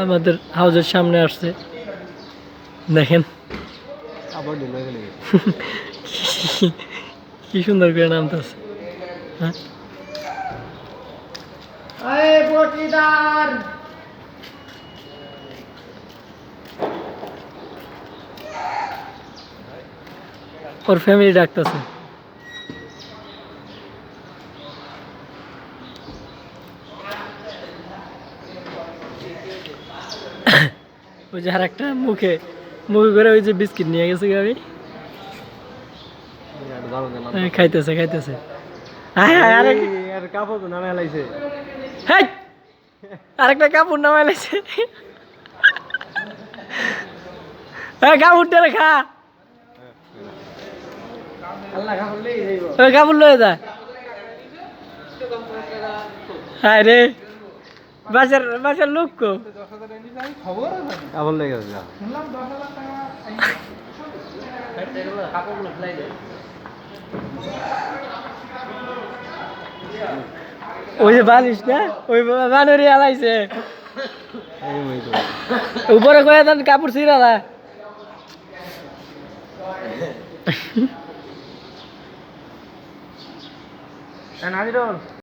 আমাদের হাউজের সামনে আসছে দেখেন কি সুন্দর করে নামতেছে। হ্যাঁ ওর ফ্যামিলি ডাকতেছে। ওই যে আর একটা মুখে করে ওই যে বিস্কিট নিয়ে গেছে গাড়ি খাইতেছে খাইতেছে। আরেকটা কাপড় নামাই লাইছে। কাপড়টা খা কাপড় লয়ে যা। হ্যাঁ রে বাসার লোক কো কাপড় লেগে গেছে। ওই যে বালিশ না ওই বানরি আলাইছে উপরে কয়ে দেন কাপড় ছিঁড়া